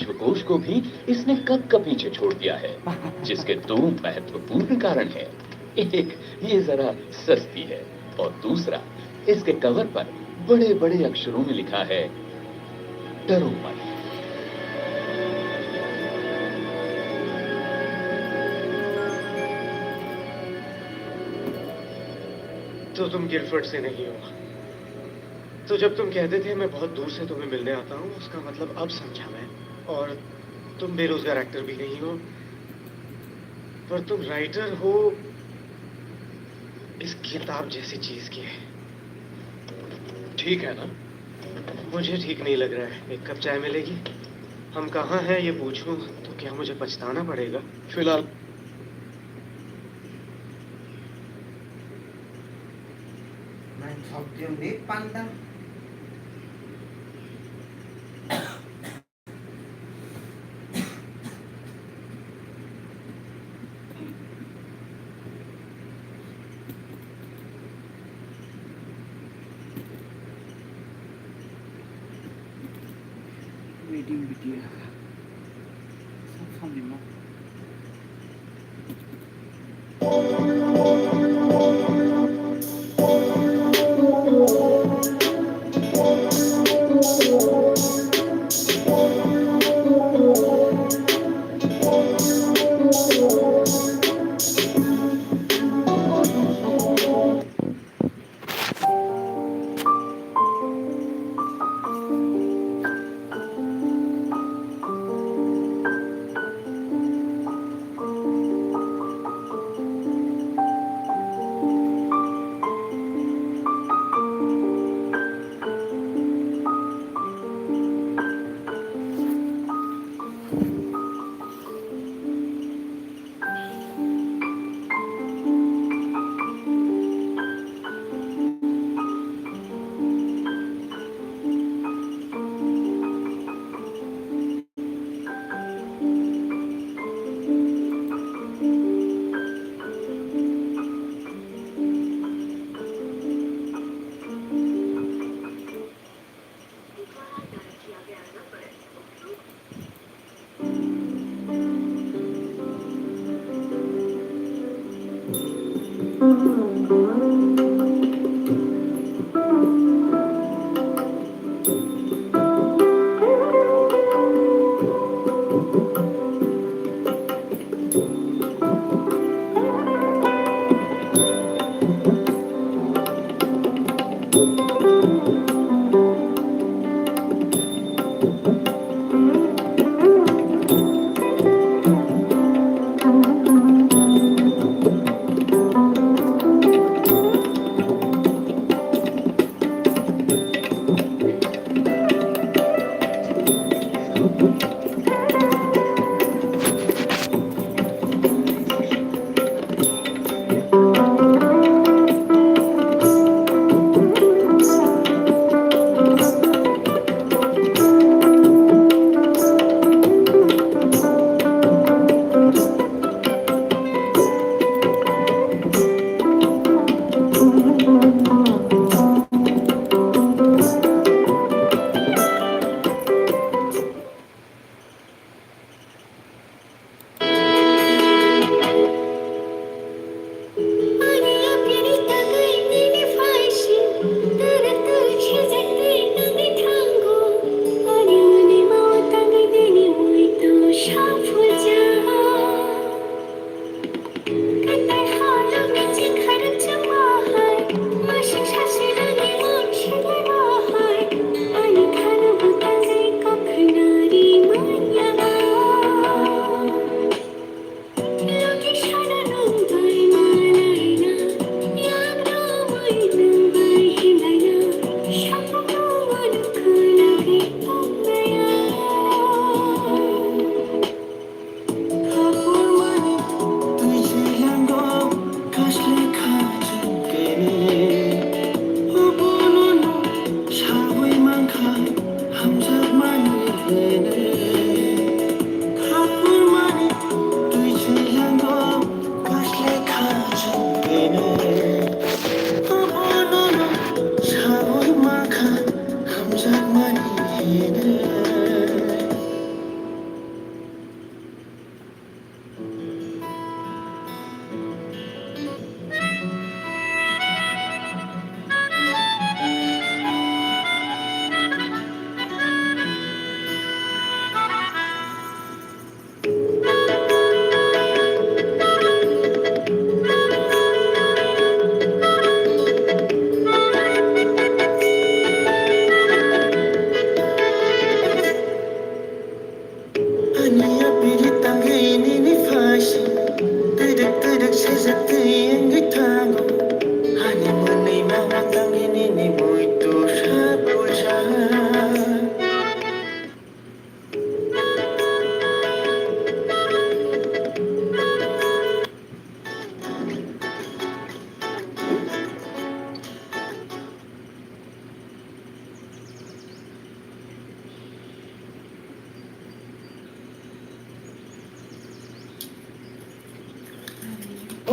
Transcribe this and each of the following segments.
विश्वकोश को भी इसने कब का पीछे छोड़ दिया है, जिसके दो महत्वपूर्ण कारण हैं। एक, ये जरा सस्ती है, और दूसरा, इसके कवर पर बड़े बड़े अक्षरों में लिखा है, डरो मत। तो तुम गिलफोर्ड से नहीं हो। तो जब तुम कहते थे मैं बहुत दूर से तुम्हें मिलने आता हूँ, उसका मतलब अब समझा मैं। और तुम बेरोजगार एक्टर भी नहीं हो, पर तुम राइटर हो इस किताब जैसी चीज की। ठीक है ना? मुझे ठीक नहीं लग रहा है। एक कप चाय मिलेगी? हम कहाँ हैं ये पूछूं तो क्या मुझे पछताना पड़ेगा? फिलहाल वेटिंग बिटिया सब फंदी में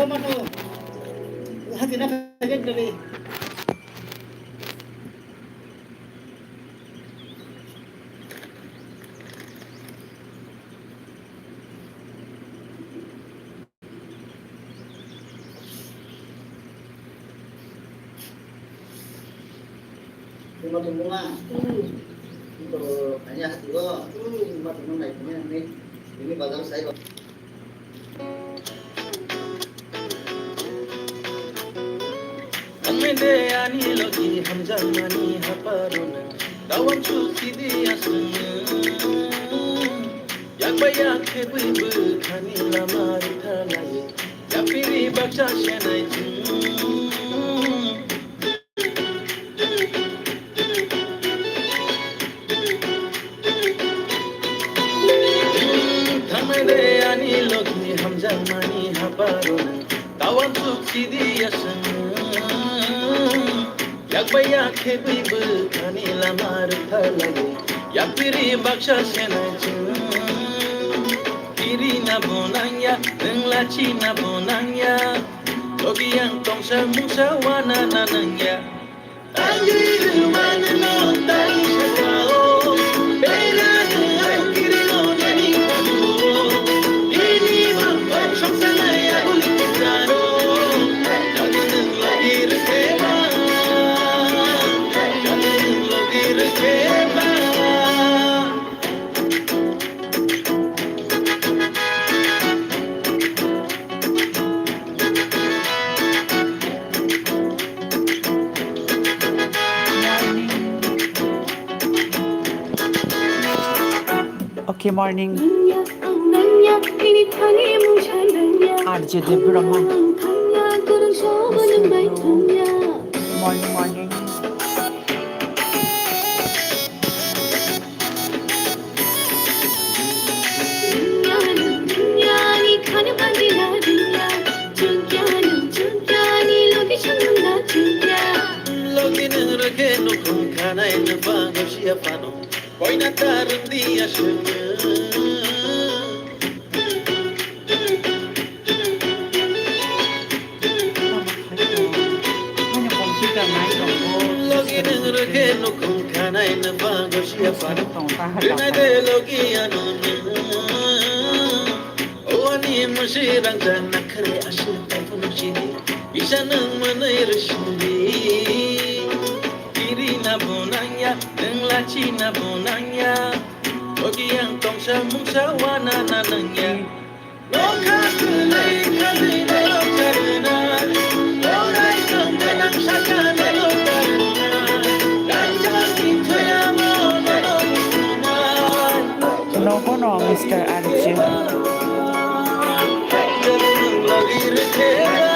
mano, hati na kaget dari. Tunggu nga. Ito kanya hati ko. Matulong na ito niya. Ini bagal saya. Amede ani logi hamjamani haparuna dawan chuki diasuna yakbaya kebibu khani lamar thalai yapiri baksha shenai Amede ani logi hamjamani haparuna dawan chuki diasuna yakbaya kebibu khani lamar thalai yapiri baksha shenai kiri na bonanya nengla china bonanya logi yang tongsa mungsa wana nananya tangiru manano tali sakao bela dengan kiri lo nani kamu ini mampu samsana ya uli kitaro jangan logi rekeba jangan logi rekeba Okay, morning. RJ Dev Brahma. Morning, morning. Login rake no kung kana ina bago siya pano Boy na tarang di asya Login rake no kung kana ina bago siya pano Kena de logi ano Oni masirang dana kare asya tayo sini Bisa nang manay resindi kiri na bonanya nengla china bonanya logi yang tongsa mungsa wana nananya loka kulai kali na lokaruna lorai sangga nang sakana lokaruna ganjang itu ya mo nanona No, no, Mr. RJ. logi rekeba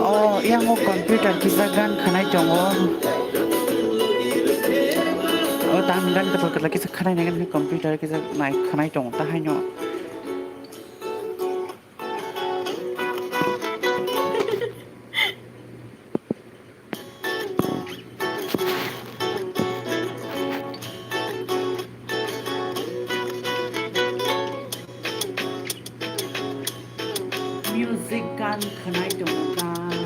Oh, yang mau komputer kita kan kanai jongo. Oh, tahan kan ketul lagi sekarang ini kan komputer kita naik kanai jongo tahan yo. Music kan kanai jongo kan.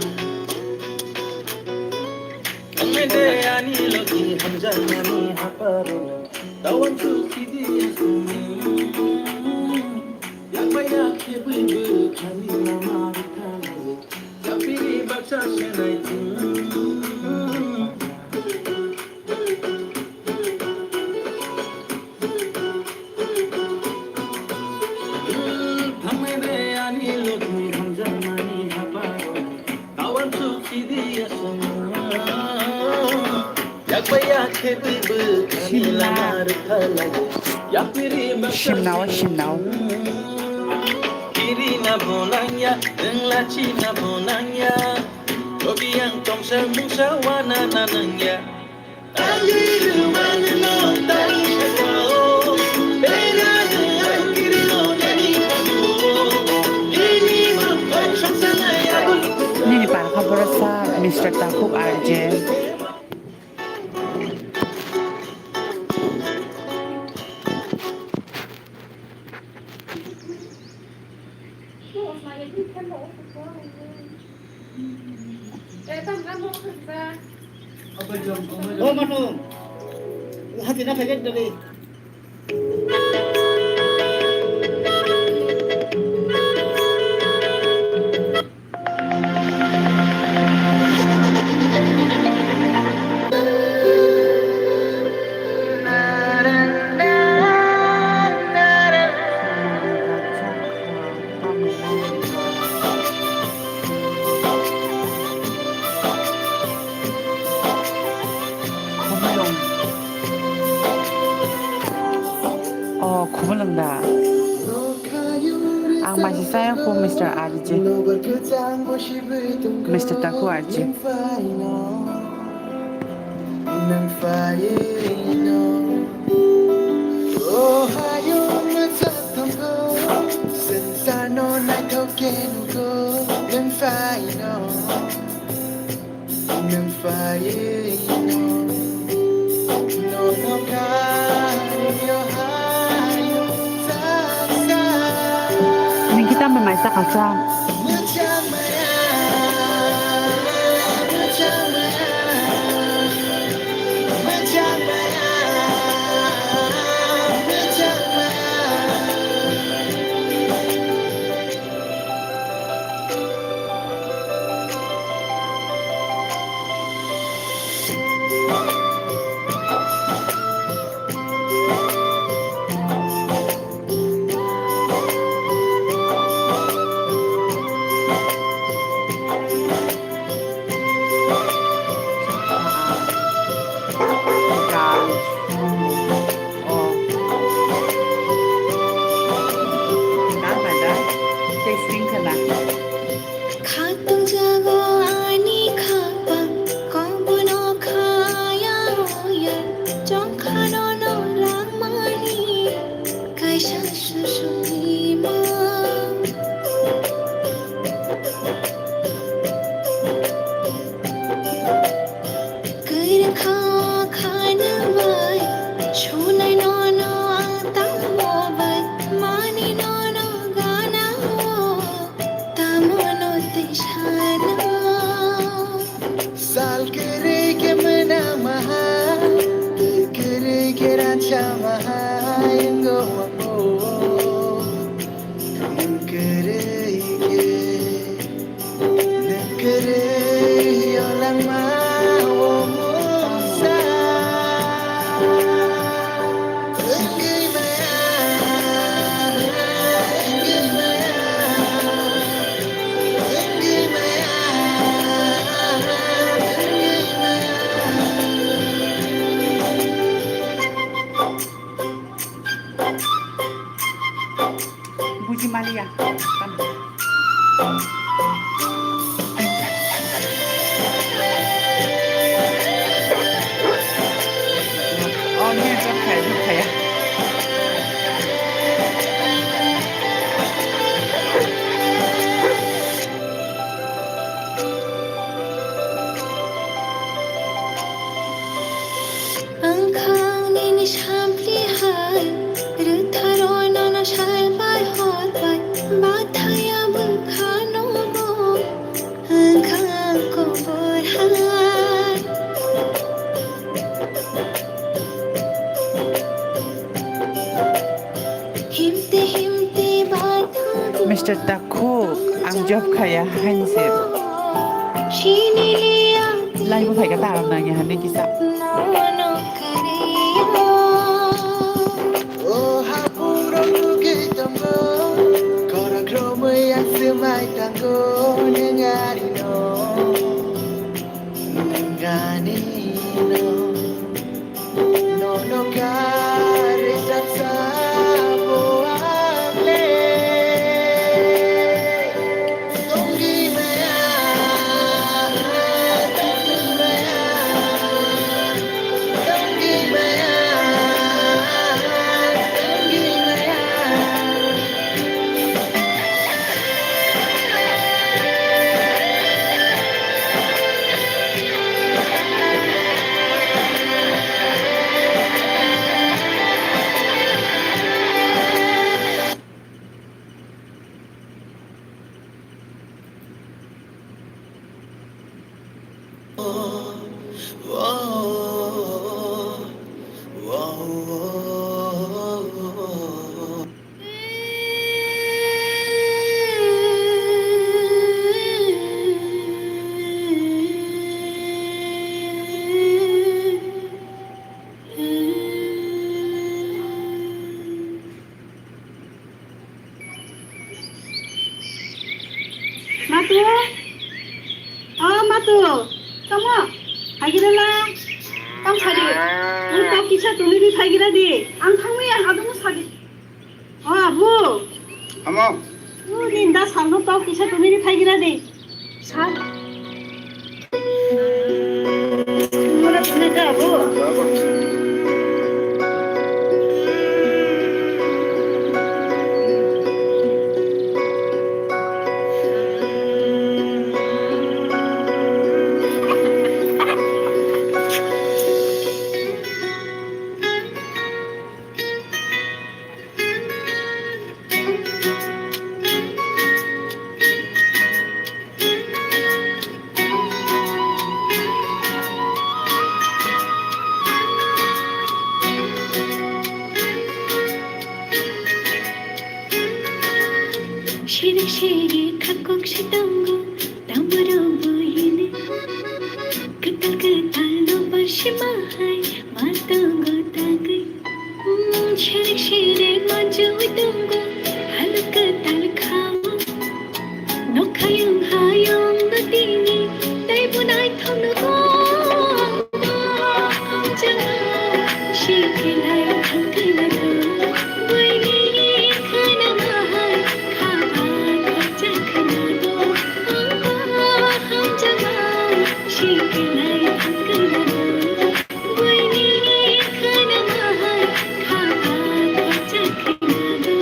Amede ani logi hamjamani haparuna dawan chuki diasuna yakbaya kebibu khani lamar thalai yapiri baksha shenai dia semua yak paya kheti bu khani lamar khalago yak piri Shim now. kiri na bonanya deng la chi na bonanya lobi yang tong sa mung sa wana nananya ayiru manno tari shakao bera yang kiri no yani pamo ini ma pang sana ya Ini para kabarasa Mr. Takuk RJ. Oh, Manu. Hati na kaget dari. Kumulangda. Ang masisaya ko Mr. RJ. Mr. Taku RJ. Ini kita memasak asam. Puji Malia. Oh, ini kan kayak. Mr. Takuk ang job kaya hansip. Lai mo phải cái tao làm này nhà hắn đi kisa. tama haigirala tang sadi ang tap kisa tumi bi haigila di ang thangmi ang adung sadi abu Amo. ninda sangno tap kisa tumi bi haigila di sal mura tumi ka abu Shiri shiri khakok shitango tamaro bohine katal katal no barshima hai matango tagai shiri shiri maju itango halak tal khao no khayong hayong natini dai bunai thonu go jana shikilai thangkila do boini khana mahai khaba khachakna do ham jana shikilai thangkila do boini khana mahai khaba khachakna do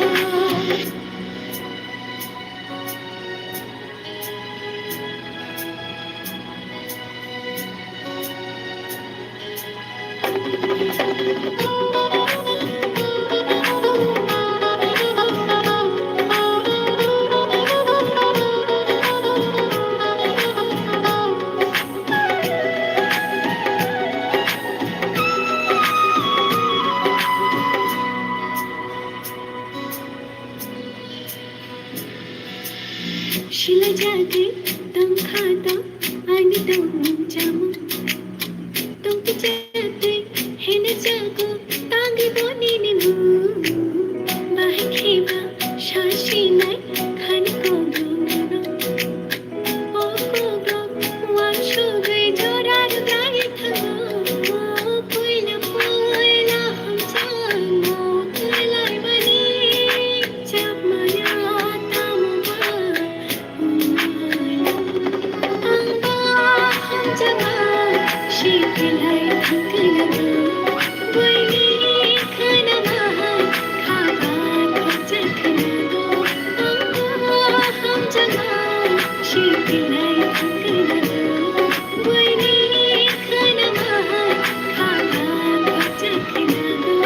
शिला जागे तम खाता आणि तम जाम तम जाते हेन जागो तांगे बोनी निमु बाहे खेबा शाशी नाय खान को गुनो ओ को गो वाशो गई जोरार गाय थगो कोइला हम जानो कोइला बनी जब माया तामुबा shikilai thangkila do boini khana mahai khaba khachakna do ham jana shikilai thangkila do boini khana mahai khaba khachakna do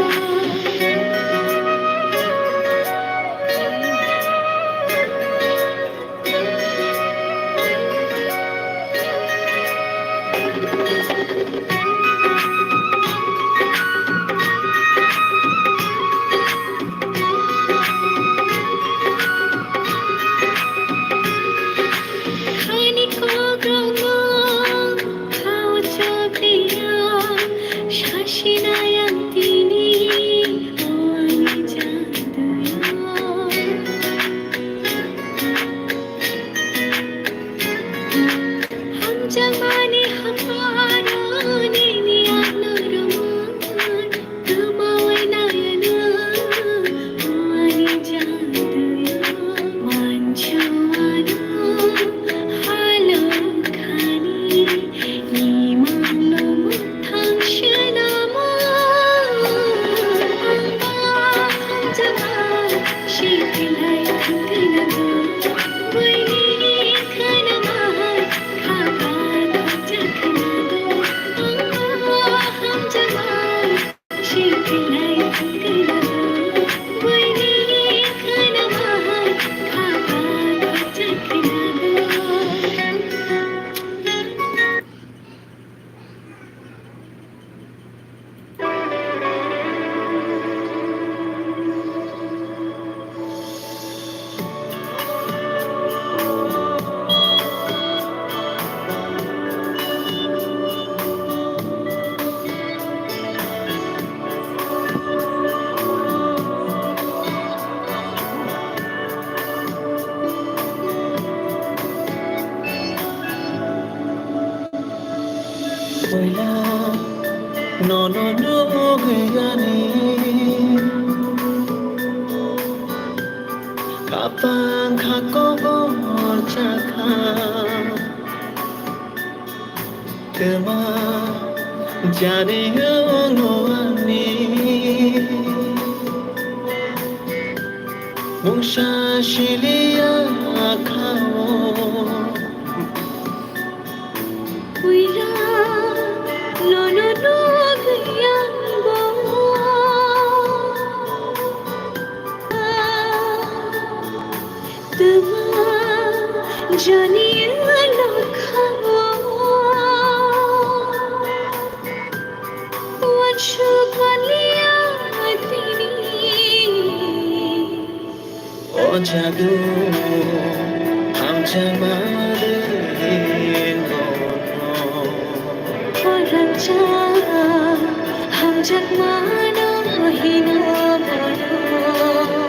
Khani ko gromo khao chapia shashina yantini oani jatuya हम जमाने हमारा नीनी अनुरमान तमावे नयना आनी जादुया मांचवाना हालो खानी नीमानो मुथांशनामा हम जमा shikilai thangkila do boini khana mahai khaba khachakna Oila no no no gani kapang khako chakha kema jane ngoni nungsha shilia khao Uila no no no gyanbo Tuma janiya lakhao Wanshu kaliya tini O jadu ham jamare Raja ham jagmana hina bolo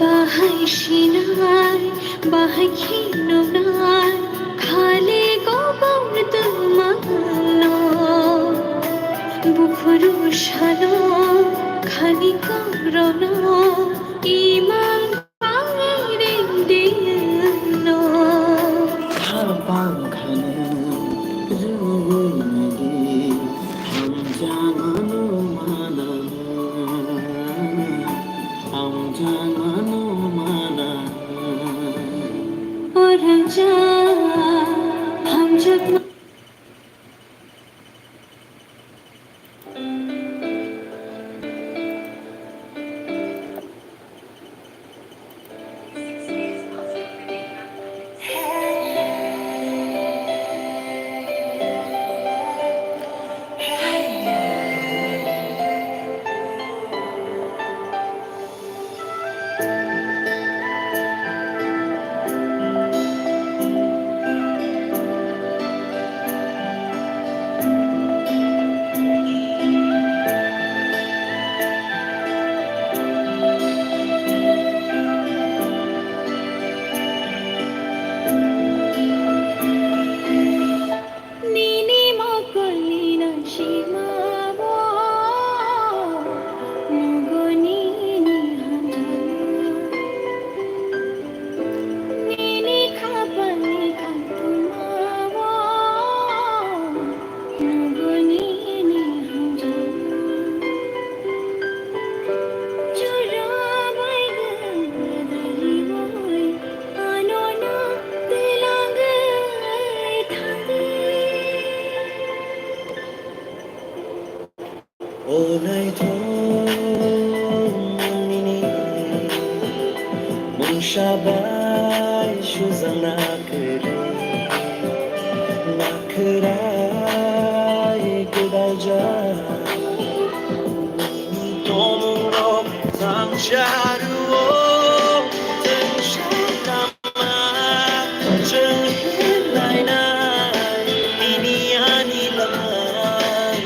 Bahai shinai, bahai khinonai, khale gobon tumano, bufuru shano, khani korona, iman pangire dino. Habang khana rugi ham jamanu mana O Raja, ham jagmana Olay thomini Munshabay shuzang nakray kudaja Tomuro sangcharu tenshama Jehilay na Niniani lamang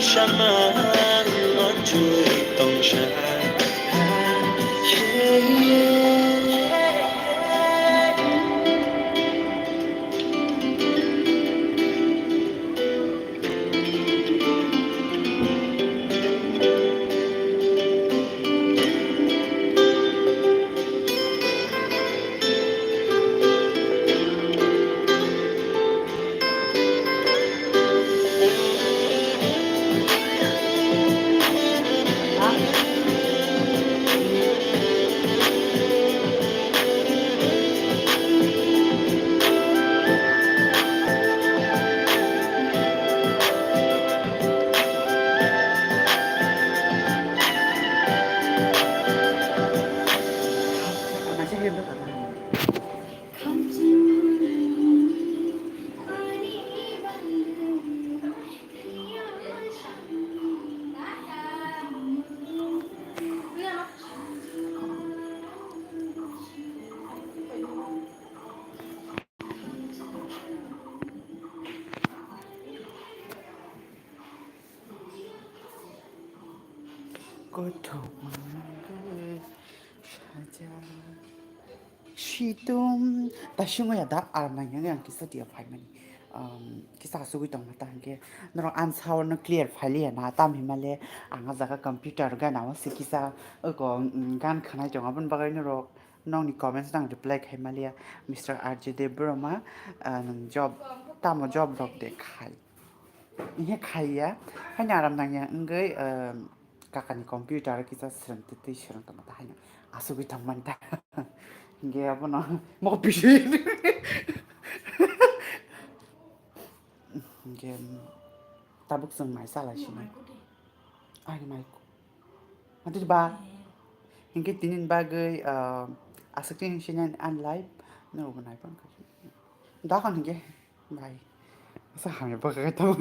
Shama Joy Tong Shine 고통을 찾아 시동 다시모야 다 알아나냐 그냥 기사디야 파이만이 기사 수기 동 마땅게 너랑 안 사원은 클리어 파일이야 나 땀이말래 안 가자가 컴퓨터가 나와 기사 어거 간 খানায় 정합은 바가이너로 너니 커멘트 당 리플라이 해말이야 미스터 RJ 데브로마 job tamo job dog de khai ini khai ya hanya aram nanya enggak kakak komputer kita serang titik serang teman hanya asuki teman dah enggak apa no mau pisah enggak tabuk seng mai salah sih ai mai nanti ba enggak tinin bagai asaknya sih an live no benai pun dah kan enggak bye sa hami pa kagataw